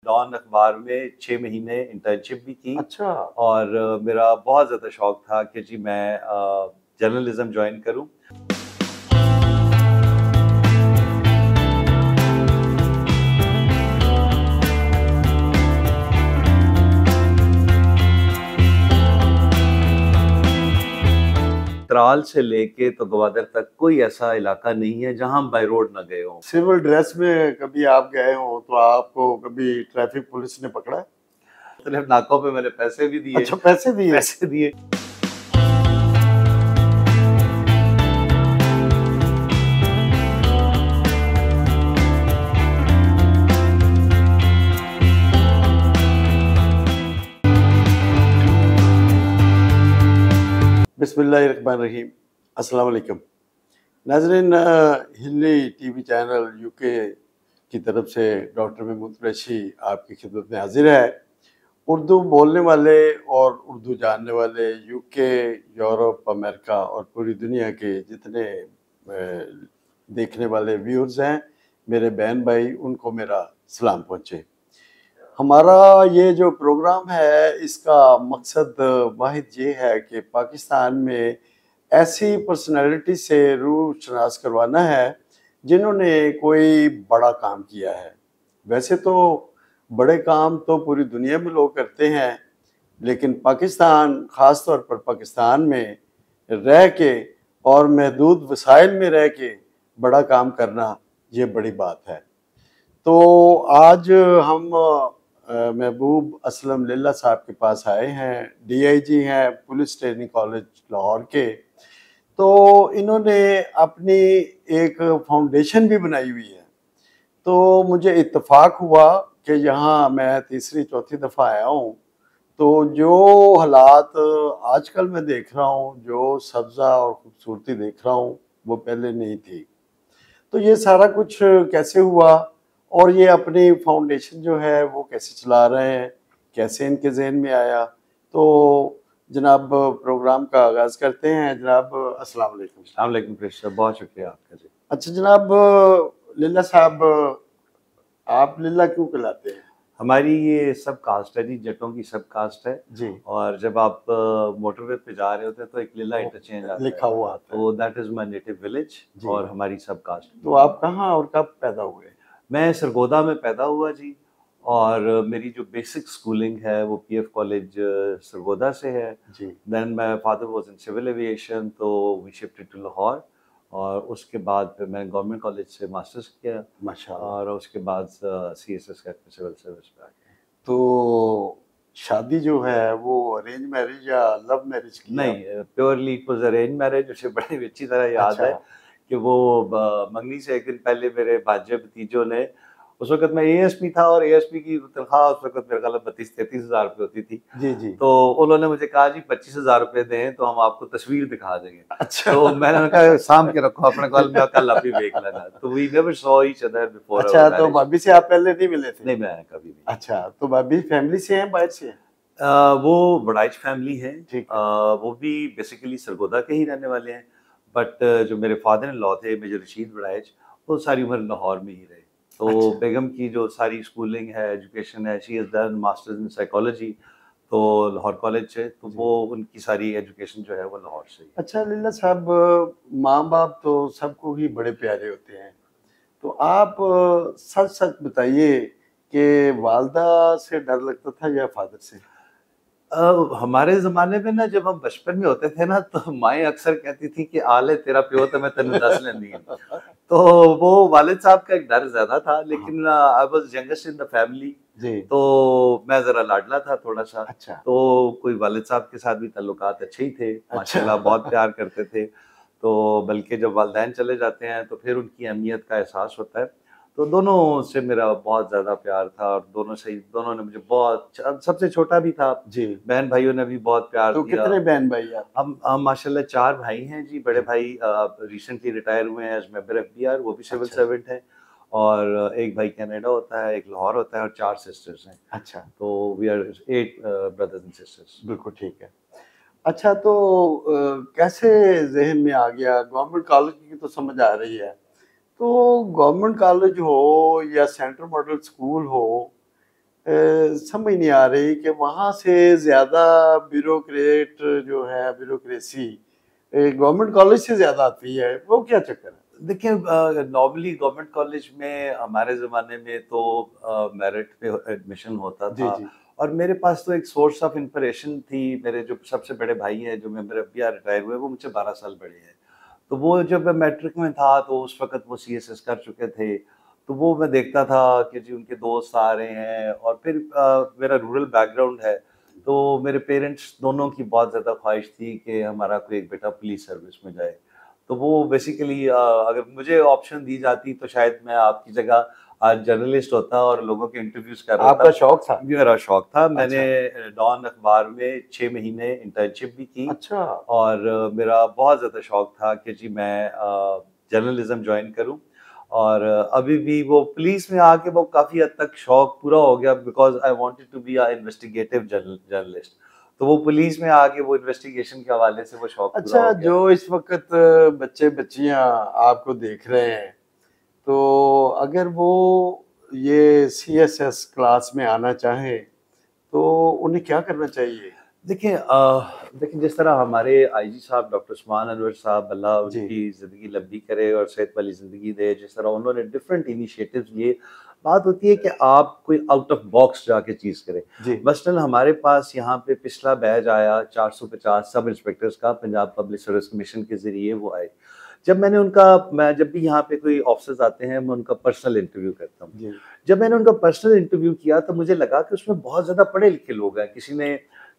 Don अखबार में 6 महीने इंटर्नशिप भी की। अच्छा। और मेरा बहुत ज़्यादा शौक था कि जी मैं जर्नलिज्म ज्वाइन करूं। त्राल से लेके तो गवादर तक कोई ऐसा इलाका नहीं है जहां हम बाय रोड ना गए हों। सिविल ड्रेस में कभी आप गए हो तो आपको कभी ट्रैफिक पुलिस ने पकड़ा? मुख्तलिफ नाकों पे मैंने पैसे भी दिए। अच्छा, पैसे दिए? पैसे दिए। बिस्मिल्लाहिर्रहमानिर्रहीम। अस्सलाम वालेकुम नाज़रीन, हिंदी टीवी चैनल यूके की तरफ से डॉक्टर महमूद कुरैशी आपकी खिदमत में हाजिर है। उर्दू बोलने वाले और उर्दू जानने वाले यूके, यूरोप, अमेरिका और पूरी दुनिया के जितने देखने वाले व्यूअर्स हैं, मेरे बहन भाई, उनको मेरा सलाम पहुँचे। हमारा ये जो प्रोग्राम है इसका मकसद वाहिद ये है कि पाकिस्तान में ऐसी पर्सनालिटी से रूह शनास करवाना है जिन्होंने कोई बड़ा काम किया है। वैसे तो बड़े काम तो पूरी दुनिया में लोग करते हैं, लेकिन पाकिस्तान, ख़ास तौर पर पाकिस्तान में रह के और महदूद वसाइल में रह के बड़ा काम करना ये बड़ी बात है। तो आज हम महबूब असलम लिल्ला साहब के पास आए हैं। डीआईजी हैं पुलिस ट्रेनिंग कॉलेज लाहौर के। तो इन्होंने अपनी एक फाउंडेशन भी बनाई हुई है। तो मुझे इत्तेफाक हुआ कि यहाँ मैं तीसरी चौथी दफ़ा आया हूँ, तो जो हालात आजकल मैं देख रहा हूँ, जो सब्ज़ा और खूबसूरती देख रहा हूँ, वो पहले नहीं थी। तो ये सारा कुछ कैसे हुआ और ये अपनी फाउंडेशन जो है वो कैसे चला रहे हैं, कैसे इनके जहन में आया? तो जनाब प्रोग्राम का आगाज़ करते हैं। जनाब अस्सलाम वालेकुम। अस्सलाम वालेकुम प्रेशर, बहुत शुक्रिया आपका जी। अच्छा जनाब लिल्ला साहब, आप लिल्ला क्यों कहलाते हैं? हमारी ये सब कास्ट है जी, जटों की सब कास्ट है जी। और जब आप मोटरवे पे जा रहे होते हैं तो एक लीला इंटरचेंज आता है, लिखा हुआ आता है। तो that is my native village जी। और हमारी सब कास्ट। तो आप कहाँ और कब पैदा हुए? मैं सरगोदा में पैदा हुआ जी, और मेरी जो बेसिक स्कूलिंग है वो पीएफ कॉलेज सरगोदा से है। जी। Then my father was in civil aviation, तो वी शिफ्टेड टू लाहौर, और उसके बाद फिर मैंने गवर्नमेंट कॉलेज से मास्टर्स किया माशाल्लाह। और उसके बाद सीएसएस का सिविल सर्विस पे आ गया। तो शादी जो है वो अरेंज मैरिज या लव मैरिज की? नहीं, purely it was arrange marriage. मुझे बड़ी अच्छी तरह याद है अच्छा। कि वो मंगनी से एक दिन पहले मेरे भांजे भतीजों ने, उस वक्त मैं एएसपी था और एएसपी की तनख्वाह उस वक्त मेरे ख्याल 32-33 हज़ार रुपये होती थी। जी जी। तो उन्होंने मुझे कहा जी 25,000 रुपये दें तो हम आपको तस्वीर दिखा देंगे। अच्छा। तो मैंने कहा साम के रखो अपने कॉल में, कल आप ही देख लेना। तो we never saw each other before अच्छा, आवर तो मैरिज। भाभी से आप पहले नहीं मिले थे? नहीं, मैं कभी नहीं। अच्छा, तो भाभी फैमिली से हैं, बाहर से हैं? वो बड़ाइच फैमिली है। ठीक है। वो भी बेसिकली सरगोदा के ही रहने वाले हैं, बट जो मेरे फादर इन लॉ थे मेजर रशीद बड़ाइच, वो सारी उम्र लाहौर में ही रहे। तो अच्छा। बेगम की जो सारी स्कूलिंग है, एजुकेशन है, she has done masters in psychology तो लाहौर कॉलेज से, तो वो उनकी सारी एजुकेशन जो है वो लाहौर से ही। अच्छा लिल्ला साहब, माँ बाप तो सबको ही बड़े प्यारे होते हैं, तो आप सच सच बताइए कि वालदा से डर लगता था या फादर से? हमारे ज़माने में ना जब हम बचपन में होते थे ना तो माएँ अक्सर कहती थी कि आ ले तेरा प्यो तो मैं तेनू दस लैंदी हां। तो वो वालिद साहब का एक डर ज़्यादा था, लेकिन I was youngest in the family, जी। तो मैं ज़रा लाडला था थोड़ा-सा। अच्छा। तो कोई वालिद साहब के साथ भी ताल्लुकात अच्छे ही थे, अच्छा। माशाल्लाह बहुत प्यार करते थे। तो बल्कि जब वालिदैन चले जाते हैं तो फिर उनकी अहमियत का एहसास होता है। तो दोनों से मेरा बहुत ज़्यादा प्यार था और दोनों ने मुझे बहुत, सबसे छोटा भी था, जी। बहन भाइयों ने भी बहुत प्यार तो दिया। कितने बहन भाई आप? हम माशाल्लाह 4 भाई हैं जी। बड़े भाई रिसेंटली रिटायर हुए हैं एज मेंबर एफबीआर, वो भी सिविल अच्छा। सर्वेंट हैं, और एक भाई कनाडा होता है, एक लाहौर होता है, और 4 सिस्टर्स हैं। अच्छा। तो we are 8 brothers and sisters. बिल्कुल ठीक है। अच्छा, तो कैसे ज़हन में आ गया? गवर्नमेंट कॉलेज की तो समझ आ रही है, तो गवर्नमेंट कॉलेज हो या सेंट्रल मॉडल स्कूल हो, समझ नहीं आ रही कि वहाँ से ज़्यादा ब्यूरोक्रेट जो है, ब्यूरोक्रेसी गवर्नमेंट कॉलेज से ज़्यादा आती है, वो क्या चक्कर है? देखिए, नॉर्मली गवर्नमेंट कॉलेज में हमारे ज़माने में तो मेरिट पे एडमिशन होता जी था। जी। और मेरे पास तो एक सोर्स ऑफ इंस्पिरेशन थी। मेरे जो सबसे बड़े भाई हैं, जो मेरे अभी रिटायर हुए, वो मुझसे 12 साल बड़े हैं। तो वो जब मैं मैट्रिक में था तो उस वक़्त वो सीएसएस कर चुके थे। तो वो मैं देखता था कि जी उनके दोस्त आ रहे हैं। और फिर मेरा रूरल बैकग्राउंड है, तो मेरे पेरेंट्स दोनों की बहुत ज़्यादा ख्वाहिश थी कि हमारा कोई एक बेटा पुलिस सर्विस में जाए। तो वो बेसिकली अगर मुझे ऑप्शन दी जाती तो शायद मैं आपकी जगह आज जर्नलिस्ट होता और लोगों के इंटरव्यूज कर रहा आपका होता। शौक था? मेरा शौक था। मैंने अच्छा। डॉन अखबार में 6 महीने इंटर्नशिप भी की। अच्छा। और मेरा बहुत ज़्यादा शौक था कि जी मैं जर्नलिज्म ज्वाइन करूं। और अभी भी वो पुलिस में आके वो काफ़ी हद तक शौक पूरा हो गया, because I wanted to be a investigative journalist. तो वो पुलिस में आके वो इन्वेस्टिगेशन के हवाले से वो शौक पूरा अच्छा, हो गया। जो इस वक्त बच्चे बच्चियां आपको देख रहे हैं, तो अगर वो ये सीएसएस क्लास में आना चाहें, तो उन्हें क्या करना चाहिए? देखिए, देखिए जिस तरह हमारे आईजी साहब डॉक्टर उस्मान अनवर साहब, अल्लाह जी उनकी ज़िंदगी लंबी करे और सेहत वाली ज़िंदगी दे, जिस तरह उन्होंने डिफरेंट इनिशिएटिव्स लिए। बात होती है कि आप कोई आउट ऑफ बॉक्स जाके चीज़ करें। जी। मसलन हमारे पास यहाँ पे पिछला बैच आया 450 सब इंस्पेक्टर्स का, पंजाब पब्लिक सर्विस कमीशन के ज़रिए वो आए। मैं जब भी यहाँ पे कोई ऑफिसर्स आते हैं, मैं उनका पर्सनल इंटरव्यू करता हूँ। जी जब मैंने उनका पर्सनल इंटरव्यू किया तो मुझे लगा कि उसमें बहुत ज़्यादा पढ़े लिखे लोग हैं। किसी ने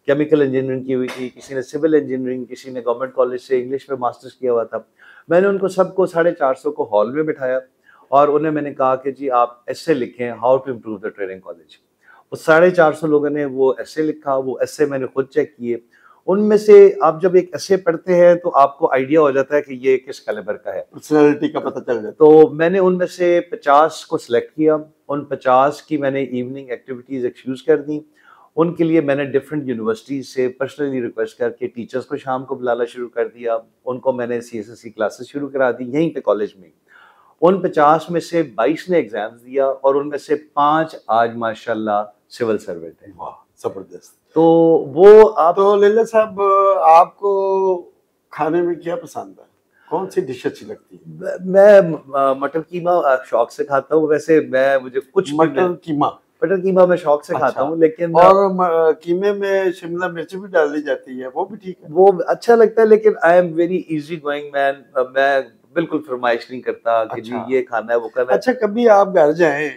केमिकल इंजीनियरिंग की हुई थी, किसी ने सिविल इंजीनियरिंग, किसी ने गवर्नमेंट कॉलेज से इंग्लिश में मास्टर्स किया हुआ था। मैंने उनको सबको 450 को हॉल में बिठाया और उन्हें मैंने कहा कि जी आप एस्से लिखें, how to improve the training college. वो 450 लोगों ने वो एस्से लिखा। वो एस्से मैंने खुद चेक किए। उनमें से आप जब एक एस्से पढ़ते हैं तो आपको आइडिया हो जाता है कि ये किस कैलिबर का है। पर्सनैलिटी का पता चल जाता तो मैंने उनमें से 50 को सिलेक्ट किया। उन 50 की मैंने इवनिंग एक्टिविटीज एक्सक्यूज कर दी। उनके लिए मैंने डिफरेंट यूनिवर्सिटीज से पर्सनली रिक्वेस्ट करके टीचर्स को शाम को बुलाना शुरू कर दिया। उनको मैंने सीएसएससी क्लासेस शुरू करा दी यहीं पे कॉलेज में। उन 50 में से 22 ने एग्जाम्स दिया और उनमें से 5 आज माशाल्लाह सिविल सर्वेंट हैं। है। वाह, जबरदस्त। तो वो आप तो लल्ला साहब, आपको खाने में क्या पसंद है? कौन सी डिश अच्छी लगती है? मैं मटर कीमा शौक से खाता हूँ। वैसे मुझे कुछ भी मटर कीमा। मटर कीमा मैं शौक से खाता अच्छा। हूँ, लेकिन और कीमे में शिमला मिर्च भी डाल दी जाती है, वो भी ठीक है? वो अच्छा लगता है। लेकिन I am very easy going man. मैं बिल्कुल फरमाइश नहीं करता कि जी अच्छा। ये खाना है वो खाना है। अच्छा, कभी आप घर जाएं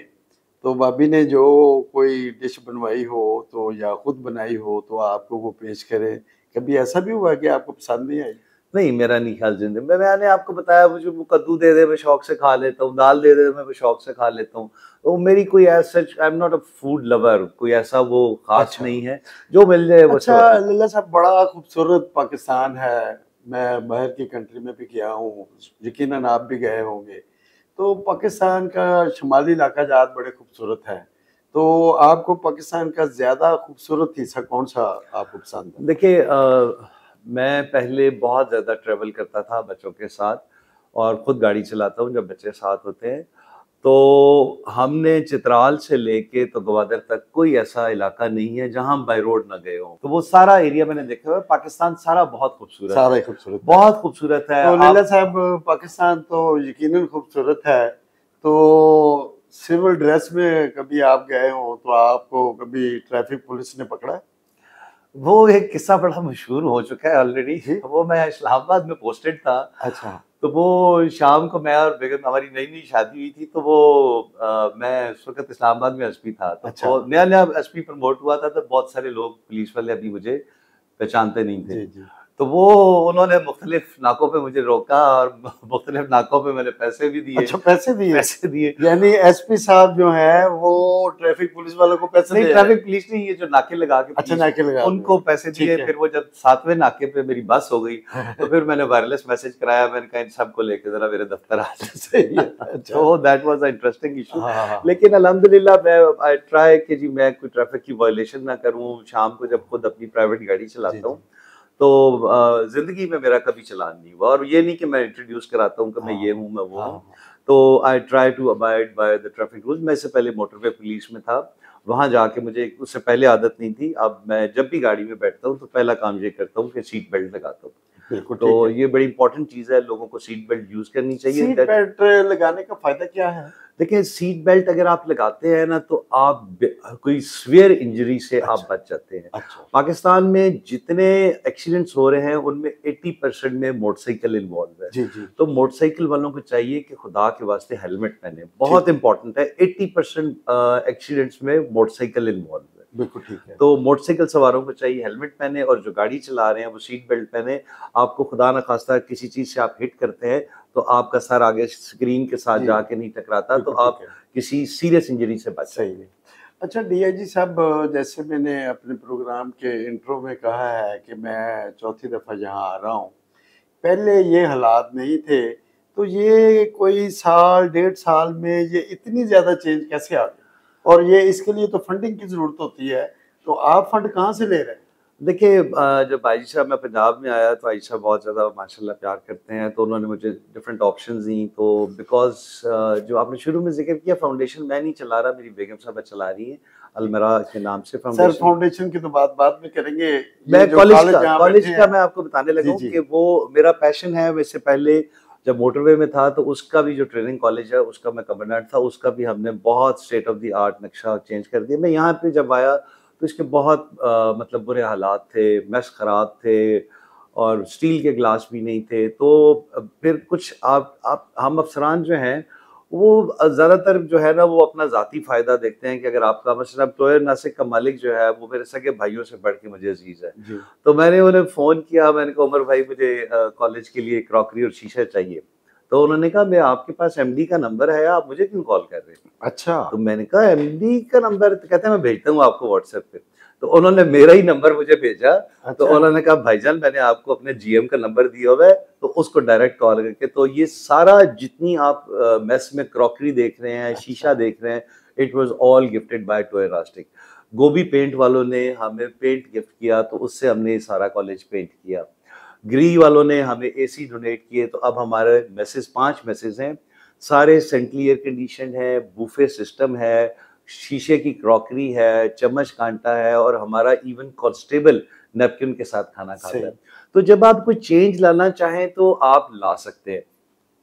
तो भाभी ने जो कोई डिश बनवाई हो तो, या खुद बनाई हो तो आपको वो पेश करे, कभी ऐसा भी हुआ कि आपको पसंद नहीं आई? नहीं, मेरा नहीं ख्याल जिंदगी में। मैंने आपको बताया, मुझे वो कद्दू दे दे मैं शौक से खा लेता हूँ, दाल दे दे मैं शौक से खा लेता हूँ। तो मेरी कोई सच, I am not a food lover, कोई ऐसा वो खास अच्छा। नहीं है। जो मिल जाए वो अच्छा लल्ला साहब, बड़ा खूबसूरत पाकिस्तान है। मैं बाहर की कंट्री में भी गया हूँ, यकीनन आप भी गए होंगे। तो पाकिस्तान का शुमाली इलाका जात बड़े खूबसूरत है। तो आपको पाकिस्तान का ज्यादा खूबसूरत हिस्सा कौन सा आपको पसंद है? देखिए, मैं पहले बहुत ज़्यादा ट्रेवल करता था बच्चों के साथ और खुद गाड़ी चलाता हूँ जब बच्चे साथ होते हैं। तो हमने चित्राल से लेके तो गवादर तक कोई ऐसा इलाका नहीं है जहां हम बाय रोड ना गए हों। तो वो सारा एरिया मैंने देखा हुआ है। पाकिस्तान सारा बहुत खूबसूरत सारा है, ही खूबसूरत है। बहुत खूबसूरत है। तो लैला साहब, पाकिस्तान तो यकीनन खूबसूरत है। तो सिविल ड्रेस में कभी आप गए हो तो आपको कभी ट्रैफिक पुलिस ने पकड़ा है? वो एक किस्सा बड़ा मशहूर हो चुका है ऑलरेडी। जी। वो मैं इस्लामाबाद में पोस्टेड था। अच्छा। तो वो शाम को मैं और बेगम, हमारी नई नई शादी हुई थी। तो वो मैं उस वक्त इस्लामाबाद में एसपी था। तो अच्छा। नया नया एसपी प्रमोट हुआ था। तो बहुत सारे लोग पुलिस वाले अभी मुझे पहचानते नहीं थे। जी जी। तो वो उन्होंने मुख्तलिफ नाकों पे मुझे रोका और मुख्तलिफ नाकों पे मैंने पैसे भी दिए। अच्छा, पैसे दिए? पैसे दिए। यानी एसपी साहब जो है वो ट्रैफिक पुलिस वालों को पैसे नहीं, दे रहे हैं? ट्रैफिक पुलिस नहीं, ये जो नाके लगा के अच्छा, पुलिस, नाके लगा उनको के। पैसे ठीक दिए। है। फिर वो जब 7वें नाके पे मेरी बस हो गई तो फिर मैंने वायरलेस मैसेज कराया। मैंने कहा इन सबको लेके जरा मेरे दफ्तर आ जाओ। सही है। अच्छा। तो that was a interesting issue. हाँ हाँ हाँ। लेकिन अल्हम्दुलिल्लाह मैं आई ट्राई कि जी मैं कोई ट्रैफिक की वायलेशन ना करूं। शाम को जब खुद अपनी प्राइवेट गाड़ी जी चलाता जी। हूँ तो जिंदगी में मेरा कभी चलान नहीं हुआ। और ये नहीं कि मैं इंट्रोड्यूस कराता हूँ कि मैं हाँ ये हूँ मैं वो हाँ हूँ। हाँ। तो I try to abide by the traffic rules. मैं इससे पहले मोटरवे पुलिस में था वहां जाके मुझे उससे पहले आदत नहीं थी। अब मैं जब भी गाड़ी में बैठता हूँ तो पहला काम ये करता हूँ कि सीट बेल्ट लगाता हूँ। बिल्कुल तो ठीक है। ये बड़ी इंपॉर्टेंट चीज है, लोगों को सीट बेल्ट यूज करनी चाहिए। सीट बेल्ट लगाने का फायदा क्या है? देखिए, सीट बेल्ट अगर आप लगाते हैं ना तो आप कोई सीवियर इंजरी से आप अच्छा, बच जाते हैं। अच्छा। पाकिस्तान में जितने एक्सीडेंट्स हो रहे हैं उनमें 80% में मोटरसाइकिल इन्वॉल्व है। जी, जी। तो मोटरसाइकिल वालों को चाहिए कि खुदा के वास्ते हेलमेट पहने, ठीक। बहुत इंपॉर्टेंट है। 80% एक्सीडेंट्स में मोटरसाइकिल इन्वॉल्व है। बिल्कुल ठीक है। तो मोटरसाइकिल सवारों को चाहिए हेलमेट पहने, और जो गाड़ी चला रहे हैं वो सीट बेल्ट पहने। आपको खुदा न खास्ता किसी चीज से आप हिट करते हैं तो आपका सर आगे स्क्रीन के साथ जी, जाके नहीं टकराता, तो बिल्कुल ठीक आप है। किसी सीरियस इंजरी से बच सही सकते है। हैं। अच्छा डीआईजी साहब, जैसे मैंने अपने प्रोग्राम के इंट्रो में कहा है कि मैं चौथी दफ़ा यहाँ आ रहा हूँ। पहले ये हालात नहीं थे, तो ये कोई साल, 1.5 साल में ये इतनी ज़्यादा चेंज कैसे आ गई? और ये इसके लिए तो फंडिंग की ज़रूरत होती है, तो आप फंड कहाँ से ले रहे हैं? देखिए, जब आयशा मैं पंजाब में आया तो आयशा बहुत ज़्यादा माशाल्लाह प्यार करते हैं, तो उन्होंने मुझे डिफरेंट ऑप्शंस दी। तो बिकॉज़ जो आपने शुरू में ज़िक्र किया, फाउंडेशन मैं नहीं चला रहा, मेरी बेगम साहबा चला रही हैं, अलमरा के नाम से सर फाउंडेशन। फाउंडेशन की तो बात बाद में करेंगे। ये मैं जो कॉलेज जहाँ कॉलेज बैठे का हैं। मैं आपको बताने लगा जी, हूँ जी। कि वो मेरा पैशन है। वैसे पहले जब मोटरवे में था तो उसका भी जो ट्रेनिंग कॉलेज है उसका मैं कमांडेंट था, उसका भी हमने बहुत स्टेट ऑफ द आर्ट नक्शा चेंज कर दिया। मैं यहाँ पे जब आया तो इसके बहुत मतलब बुरे हालात थे, मेस खराब थे, और स्टील के ग्लास भी नहीं थे। तो फिर कुछ आप हम अफसरान जो हैं वो ज़्यादातर जो है ना वो अपना ज़ाती फ़ायदा देखते हैं कि अगर आपका मसलन एम्प्लॉयर नासिक का मालिक जो है वो मेरे सगे भाइयों से बढ़ के मुझे अजीज़ है। जी। तो मैंने उन्हें फ़ोन किया, मैंने कहा उमर भाई मुझे कॉलेज के लिए क्रॉकरी और शीशा चाहिए। तो उन्होंने कहा मैं आपके पास एमडी का नंबर है, आप मुझे क्यों कॉल कर रहे हैं? अच्छा। तो मैंने कहा एमडी का नंबर? तो कहते हैं मैं भेजता हूँ आपको व्हाट्सएप पे। तो उन्होंने मेरा ही नंबर मुझे भेजा। तो अच्छा। उन्होंने कहा भाईजान मैंने आपको अपने जीएम का नंबर दिया हुआ है, तो उसको डायरेक्ट कॉल करके। तो ये सारा जितनी आप मेस में क्रॉकरी देख रहे हैं, शीशा अच्छा। देख रहे हैं, it was all gifted bye toy rustic. गोभी पेंट वालों ने हमें पेंट गिफ्ट किया, तो उससे हमने सारा कॉलेज पेंट किया। ग्री वालों ने हमें एसी डोनेट किए, तो अब हमारे मैसेज 5 मैसेज हैं, सारे सेंट्रली एयर कंडीशन है, बूफे सिस्टम है, शीशे की क्रॉकरी है, चम्मच कांटा है, और हमारा इवन कांस्टेबल नैपकिन के साथ खाना खाता है। सही। तो जब आप कोई चेंज लाना चाहें तो आप ला सकते हैं।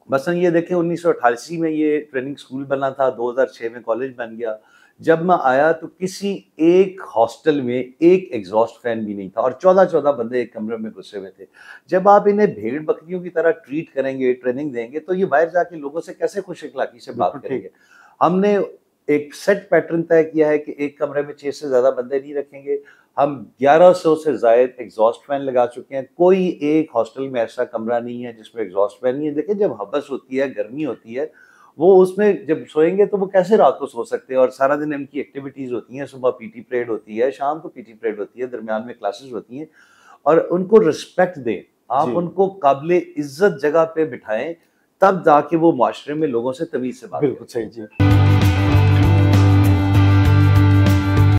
मसलन ये देखें 1988 में ये ट्रेनिंग स्कूल बना था, 2006 में कॉलेज बन गया। जब मैं आया तो किसी एक हॉस्टल में एक एग्जॉस्ट फैन भी नहीं था, और 14-14 बंदे एक कमरे में घुसे हुए थे। जब आप इन्हें भेड़ बकरियों की तरह ट्रीट करेंगे, ट्रेनिंग देंगे, तो ये बाहर जाके लोगों से कैसे खुश अखलाकी से बात बिल्कुल ठीक। करेंगे? हमने एक सेट पैटर्न तय किया है कि एक कमरे में 6 से ज्यादा बंदे नहीं रखेंगे। हम 1100 से जायद एग्जॉस्ट फैन लगा चुके हैं। कोई एक हॉस्टल में ऐसा कमरा नहीं है जिसमें एग्जॉस्ट फैन नहीं है। देखिए, जब हबस होती है, गर्मी होती है, वो उसमें जब सोएंगे तो वो कैसे रात को सो सकते हैं? और सारा दिन इनकी एक्टिविटीज होती हैं, सुबह पीटी परेड होती है, शाम को पीटी परेड होती है, दरमियान में क्लासेस होती हैं। और उनको रिस्पेक्ट दें, आप जी। उनको काबिले इज्जत जगह पे बिठाएं, तब जाके वो माशरे में लोगों से तमीज से बात बिल्कुल करें। सही जी।